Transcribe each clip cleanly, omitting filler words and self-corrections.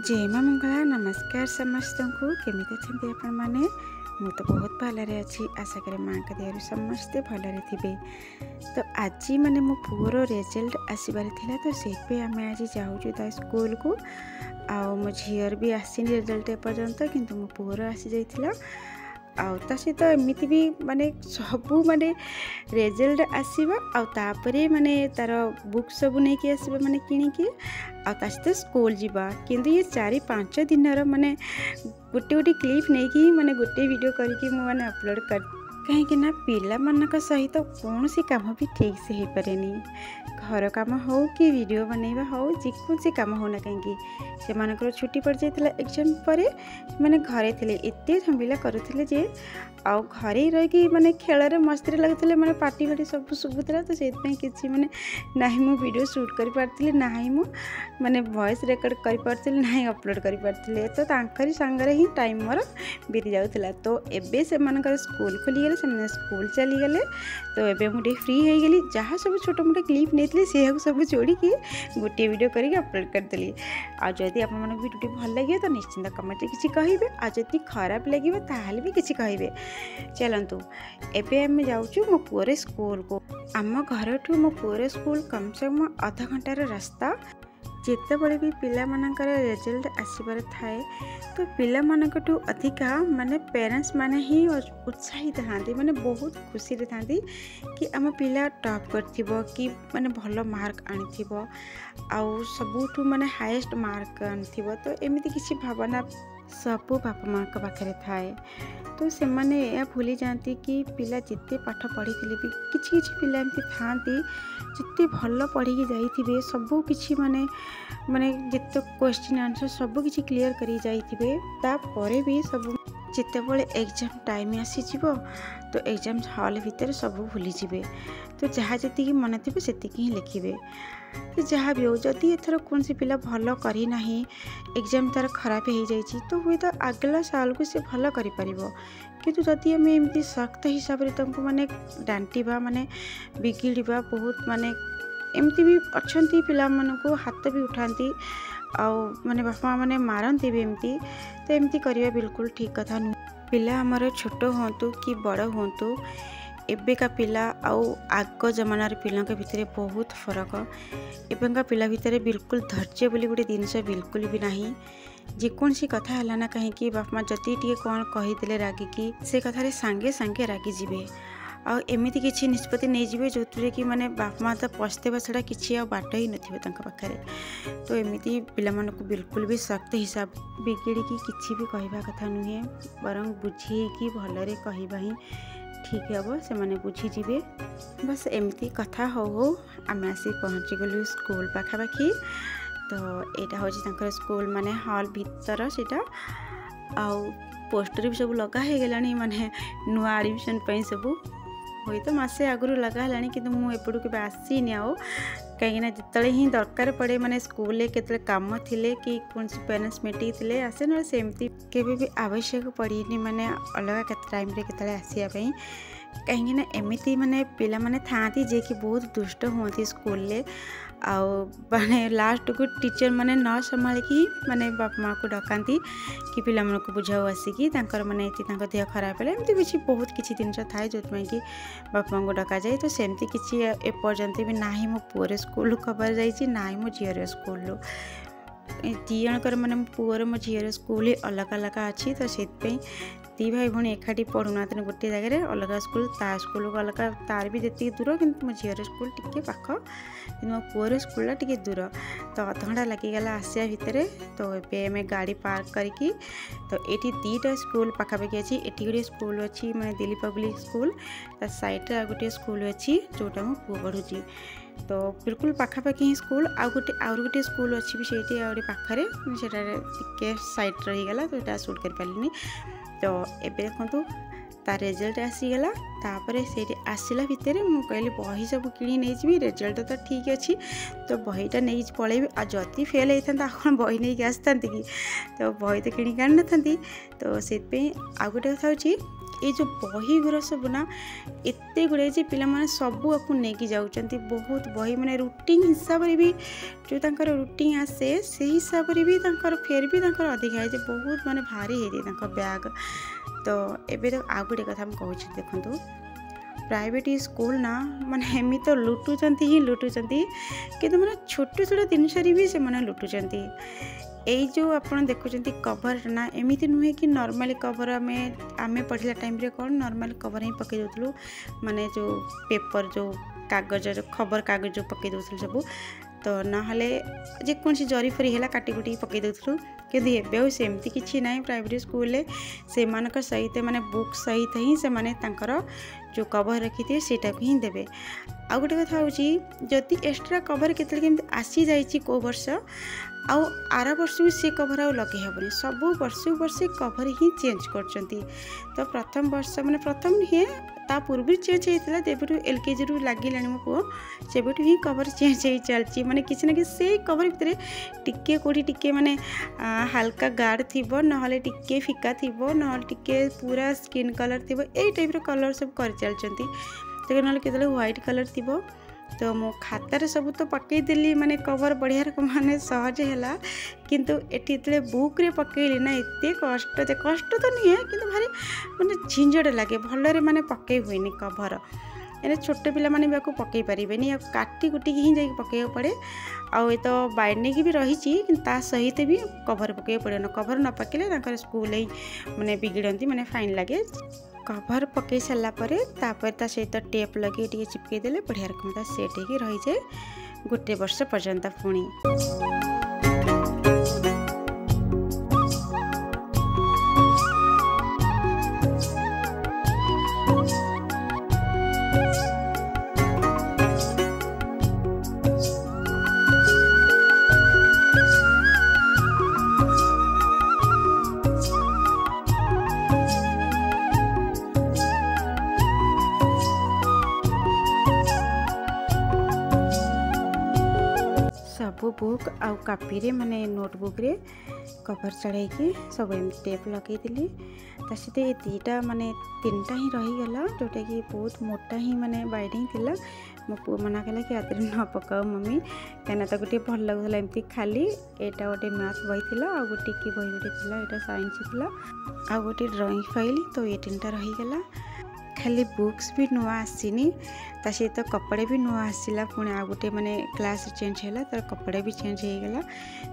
जय माँ मंगला नमस्कार समस्त को केमी अच्छा आपण मैंने मु तो बहुत भलरे अच्छी आशा करे माँ का देहर समस्ते भलरे थे। तो आज माने मो पुअर रिजल्ट आसबार थिला तो से आम आज जाऊँ ता स्कूल को आउ मो झीर भी आसीनी रिजल्ट एपर्यंत किंतु मो पुअर आसी जाइथिला आउ ता सहित एमती भी माने सबू माने रिजल्ट आसवा आउ तापरे माने तार बुक सब नहीं कि आसबा माने किनिकी आ ता सहित स्कूल जीवा किंतु ये 4-5 दिन माने गोटे गोटे क्लिप नहीं कि माने गोटे वीडियो करके मु माने अपलोड कर कहीं ना पिला मानक सहित कौन सी काम भी ठीक से हो पारे घर काम हो कि वीडियो बनैबा हो जेकोसी काम होना कहीं से छुट्टी पड़ जाता एग्जाम पर मैंने घरे थे एत झमेला करुले जे आउ घरे रही माने खेल मस्ती लगुले माने पार्टी फाटी सब शुभुला तो से किसी माने ना मु वीडियो शूट कर पार्थिली ना मु माने वॉइस रिकॉर्ड कर पार्थिली ना अपलोड कर पार्थिली तो तांकरी संगरे ही टाइम मोर बीती जाउथला तो एबे से मानकर स्कूल खोली गले से स्कूल चली गले तो एबे मुझे फ्री हो गली जहाँ सब छोटा मोटा क्लिप नहीं से सब जोड़ी की गोटे वीडियो करके अपलोड करदेली आदि आप वीडियो भल लगे तो निश्चिंत कमेंट किसी कहे आदि खराब लगे ताहले भी किसी कहे चलतु एबे आम जाऊँ मो पुअर स्कूल को आम घर ठू मो पुअर स्कूल कम से कम आधा घंटार रास्ता जिते बड़े भी पिला मानकर रिजल्ट आसबार थाए तो पिला मानकठू अधिका माने पेरेंट्स माने ही उत्साहित थांती माने बहुत खुशी रे थांती कि आम पिला टॉप करथिबो कि माने भलो मार्क आनिथिबो आउ सबुठू माने हाईएस्ट मार्क आनिथिबो तो एमिति किसी भावना सबू बापा माँ का पाखे थाए तो से माने या भूली जाती कि पिला जिते पाठ पढ़ी भी किछि पिला एमती थांती जिते भल पढ़ी जाइथिबे सबू किछि माने माने जिते क्वेश्चन आंसर सबू किछि क्लियर करी जाइथिबे ता परे भी सब जितेबले एग्जाम टाइम आसी जीवो तो एग्जाम हॉल भितर सबू भूली जिवे तो जहाँ जी मन थे से ही लिखे तो जहाँ भी हो जदि एथर कौन सी पिला भल करना एग्जाम तार खराब हो जाए तो हुए तो आगला साल को सी भल कर किंतु जदि आम एमती सख्त हिसाब से माने डांटिबा माने बिगिड़वा बहुत माने एमती भी अच्छी पिला मानू हाथ भी उठाती आउ माने बापा माने मारती भी एमती तो एमती करवा बिल्कुल ठीक कथा नुह पिला आमर छोट हूँ कि बड़ हूँ एबेका पिला आउ आग जमानार पिला भितर बहुत फरक एबेका पिला भितर बिल्कुल धैर्य बोली गोटे जिनस बिल्कुल भी नहीं जेकोसी कथा है ना कहीं बापा माँ जदि टे कौन कहीदे रागिकी से कथार सांगे सांगे रागी जीवे आ एमती किसी निष्पत्ति नहीं जीवे जो कि माने बाप माँ तो पछतेवा छड़ा किसी बाट ही नखे तो एमती पिला मानक बिल्कुल भी सख्त हिसाब बिगिड़ी किसी भी कहवा कथा नुहे बर बुझे भलरे कहवा ही ठीक हे से माने बुझीजे बस एमती कथा हो आम आसी पहुँची गलु स्कूल पाखापाखि तो यहाँ हूँ स्कूल माने हॉल भीतर सीटा आउ पोस्टर भी सब लगा हो गलानी माने नुआ एडमिशन पे सब हुई तो मसे आगुरी लगा है कि मुझे के आसीनी आउ कहीं जिते ही दरकार पड़े माने स्कूल के काम थिले कि कौन सी पेरेंट्स मीटिंग थिले आसे ना सेमती केबे भी आवश्यक पड़नी माने अलग के टाइम रे केतले आसीया कहीं ना एमती माने पिला माने थांती जे कि बहुत दुष्ट होती स्कूल ले आउ माने लास्ट को टीचर माने न संभाली माने बाप माँ को डकाती कि पिला मन को बुझाऊ आसिकी माने देह खराब है एमती किसी बहुत किसी जिन थाए जो कि बाप माँ को डक जाए तो सेमती किसी एपर्यंत भी ना मो पुअर स्कूल खबर जाइए ना मो झीर स्कूल दी जनकर माने मो पुअर मो झीर स्कूल अलग अलग अच्छी तो से दी भाई भौणी एकाठी पढ़ुना गोटे जगह अलग स्कूल ता स्कूल को अलग तार भी जी दूर कि मो झीर स्कूल टी पाख कि मो पुअर स्कूल टी दूर तो अध घंटा लगिगला आसिया भितर तो ये आम गाड़ी पार्क करके तो ये दीटा स्कूल पाखापाखि अच्छी एटी गोटे स्कूल अच्छी मैंने दिल्ली पब्लिक स्कूल ता साइड गोटे स्कूल अच्छी जोटा मो पुआ पढ़ुची तो बिल्कुल पाखापाखि ही स्कूल आउ गोटे स्कूल अच्छी भी से पाखे से साइड रहीगला तो यहाँ सुट कर पारे तो एबे देखो तार रिजल्ट आसीगला तापर से आसला भितर मुझे कहली बही सब कि नहीं रिजल्ट तो ठीक अच्छी तो बहीटा नहीं पलैबी आ जदि फेल होता कौन बही नहीं आसता कि तो बही तो किणी आनी ना तो से आ गोटे कथा ये जो बही गुरा सब ना एत गुड़े जे पिला माने सबू आपको लेकिन जाऊँच बहुत बही माने रुटीन हिसाब से भी जो तंकर रुटीन आसे से हिसाब से भी तंकर फेर भी तंकर अधिक है बहुत माने भारी है बैग। तो एबे तो आ गोटे कथा कहूँ देखो प्राइवेट स्कूल ना माने एमि तो लुटुचंती ही लुटुचंती किंतु माने छोट छोट जिनस भी से माने लुटुचंती। यही जो आप देखुं कवर ना एमती नुहे कि नॉर्मली कवर आमे पढ़ला टाइम रे कौन नॉर्मल कवर ही पकई दूसलु माने जो पेपर जो कागज जो खबर कागज जो पकई दूसलु सब तो नाहले जेकोसी जरी फरी है काटी कुटी पकई दूसलु कि एवं सेमती किसी ना प्राइवेट स्कूल से सहित माने बुक सहित ही से माने तांकर जो कवर रखी थे सेटा को ही देवे। आ गोटे कथा हूँ जदि एक्स्ट्रा कवर केतले आसी जाइए को वर्ष आउ आर वर्ष भी सी कवर आउ लगे हेबनी सब वर्ष कवर ही चेंज करचंती। तो प्रथम वर्ष माने प्रथम हे ता पूर्व चेंज होता जेबू LKG रु लगे मो पु से ही कवर चेंज हो चलती माने किसी ना किसी से कवर भितर टिके कोठी टिके माने हल्का गाढ़ थिबो नहले टिके फिका थिबो नहले टिके पूरा स्किन कलर थिबो ए टाइप रो कलर सब कर चलचंती। तो नहले केतले व्हाइट कलर थिबो तो मो खातार सब तो पकईदेली माने कवर बढ़िया माने सहज है किंतु एटी जे बुक रे पकईली ना एत कष्ट तो नहीं है किंतु भारी माने झिंझट लगे भलरे माने पकई हुएनी कवर एने छोट पिला माने भी पकई पारिबेनी काटी कुटी ही जाई पकई पड़े आउ ये तो बाइंडिंग भी रही ता सहित भी कवर पकई पड़े न कवर न पकईले तांकर स्कूल ही माने बिगड़ती माने फाइन लगे। कवर पकई सारा ता सहित टेप लगे टे चिपकई देले बढ़िया रकम सेट हो रही जाए गोटे वर्ष पर्यंत पुणी। सबू बुक आउ कापी रे माने नोटबुक रे कवर चढ़ाई सब एम टेप लगेदी सहित ये दीटा माने तीनटा ही रहीगला जोटा कि बहुत मोटा ही माने बाइडिंग थिला मो पु मना कला कि आदि न पकाओ मम्मी कहना तो गोटे भल लगुला एमती खाली एटा गोटे मैथ बही थिला आ गोटे की बही गोटे थिला एटा साइंस थिला आ गोटे ड्राइंग फाइल तो ये तीनटा रहीगला खाली बुक्स भी नुआ आसीनी ता सहित कपड़े भी नुआ आसला पुणी आ गोटे माने क्लास चेंज है तर कपड़े भी चेंज हो गला।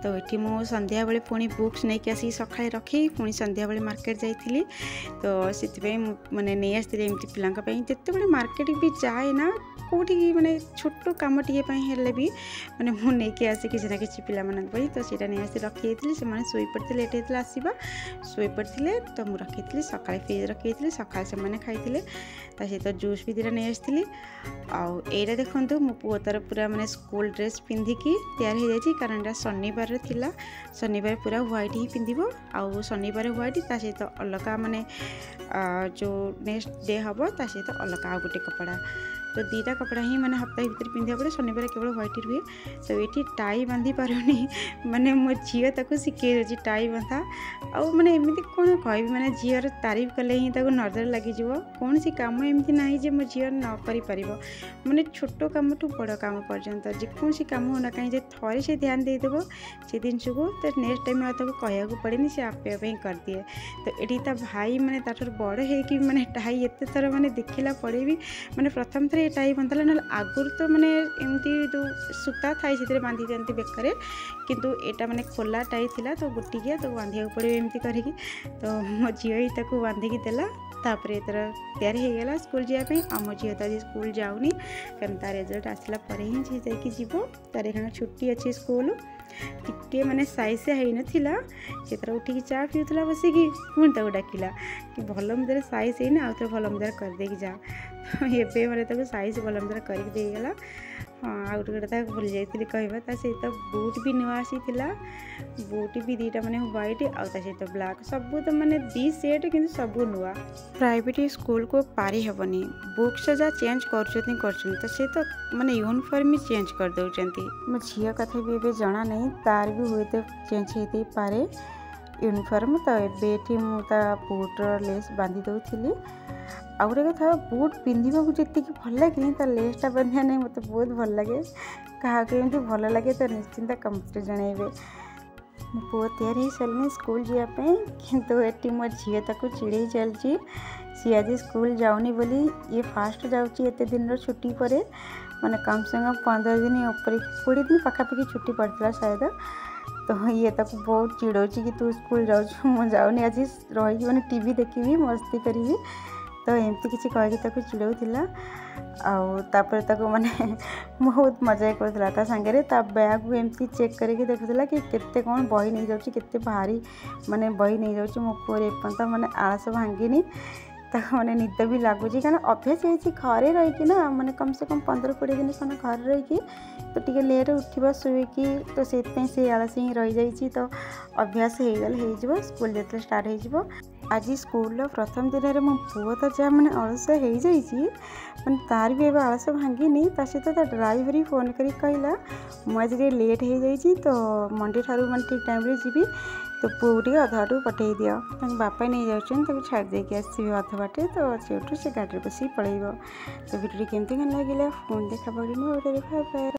तो ये मो संध्या बेले पुणी बुक्स नहीं आसी सकाଳେ रखी पुणी संध्या बेले मार्केट जाइली तो से माने नहीं आसती एमती पिलांई जिते मार्केट भी जाए ना कौटी माने छोट कम टे भी माने मुझे आसी किसी ना किसी पिला तो सीटा नहीं आसी रखी से मैंने शोई पड़ते लेट होता आसवा शोई पड़ते तो मुझे रखी सकाଳେ फ्रिज रखी सकाଳେ से खाई सहित जूस भी दिटा नहीं आसती। आउ एटा देखो मो पुओ तार पूरा माने स्कूल ड्रेस पिंधिकी तैयार हो जाए कारण एटा शनिवार थिला शनिवार पूरा व्हाइट ही पिंधिबो आउ शनिवार व्हाइट ता सहित अलगा माने जो नेक्स्ट डे हम ता सहित अलगा आ गोटे कपड़ा तो दीटा कपड़ा ही मैंने हफ्ता भीतर पिंधा पड़े शनिवार केवल व्हाइट रुहे। तो ये टाई बांधि पारुनी माने मो झील ताको शिखे दे टाई बांधा आउ माने एमती कौन कह माने झीर तारीफ कले ही ताको नजर लगी कौन सी काम एमती ना जे मो झील न कर माने छोट कम ठू बड़ कम पर्यंत जेकोसी कम होना कहीं थे से ध्यान देदेव से जिनस को तो नेक्स्ट टाइम कहू पड़े से आपे आप कर दिए। तो ये भाई माने तार बड़ है माने टाई एत थर माने देखला पड़े भी माने प्रथम थर टाई बांधला ना आगुरी तो माने एमती जो सूता थाई से बांधि दिखती बेकार किंतु एटा माने खोला टाई थिला तो गोटिकिया तो बांधिया पड़े एमती करके तो मो झील ही बांधिकी देला तापर तर तैयारी हो गला स्कूल जावाई आम झील तो आज स्कूल जाऊनी कारण तार रिजल्ट आसला ही सी जाइए तार एखा छुट्टी अच्छी स्कूल टिके माने साई से है नथिला से तर उठिकी चा पिउतला बसिकी पुणी ताको डाकिला कि भल मदर साई से ना आउ भल मदर कर देकी जा एबे माने ताको साई से भल मदर करके देगला। हाँ आ गोटे कथा भूल जाइए कहवा ता सहित बूट भी नुआ आसी बूट भी दीटा माने व्हाइट आउ ता सहित ब्लैक सबू तो माने दी सेट कि सब नुआ। प्राइवेट स्कूल को पारी हेबनी बुक्स जहाँ चेंज कर से तो माने यूनिफॉर्म ही चेंज कर दौरान मो झील कथा भी एबे जना नहीं तार भी हुए तो चेंज होते पारे यूनिफॉर्म तो एबेठी मु ता बूटर लेस बांधी दउथिली। आ गोटे कथा बूट पिंधिबाकू जेतिकी भल लगे ता लेसटा बांधिया नहीं मत बहुत भल लगे। क्या एमती भल लगे तो निश्चिंत कमेंट जनइबे। मो पुओ तैयार हो सारे स्कूल जावाई किंतु एटी मो झील ताको चिड़े चलती सी आज स्कूल जाऊनी बोली ये फास्ट जाऊँगी एत दिन छुट्टी पर माने कम से कम 15 दिन ऊपर 20 दिन पाखापाखि छुट्टी पड़ता शायद। तो ये ताको बहुत चिड़ौची कि तू स्कूल जाऊँ मुझे जाऊनी आज रही मैंने टीवी देखी मस्ती करी तो एमती किसी कहीकि चिड़ौला आपर ताको माने बहुत मजा करता सांगे ता बैग को एमती चेक करके देखुला कि केते कौन बही नहीं जाऊँ केते भारी माने बही नहीं जाऊँ। मो पुओर एपर्यंत माने आलस भांगिनी मैंने निद भी लगुच कारण अभ्यास हो घरे रही ना माने कम से कम 15-20 दिन खंड घर रही तो टी लेट उठा शुईकी तो से आलस ही रही जाइए तो अभ्यास हो गल स्कूल जो स्टार्ट हो। आज स्कूल प्रथम दिन में मो पुओ तो जहाँ मैंने अलस हो जाए तार भी आलस भांगिनी सहित ता ड्राइवर ही फोन कर कहला मुझे लेट हो जाइए तो मंडे ठार मैं ठीक टाइम जी तो पुओ टे अध बाटू पठे दियो बापा नहीं जाऊँ छाड़ देके आसबे अध बाटे तो से गाड़ी बस पलैब। तो भिडियो केमती लगे फोन देखा पड़ी।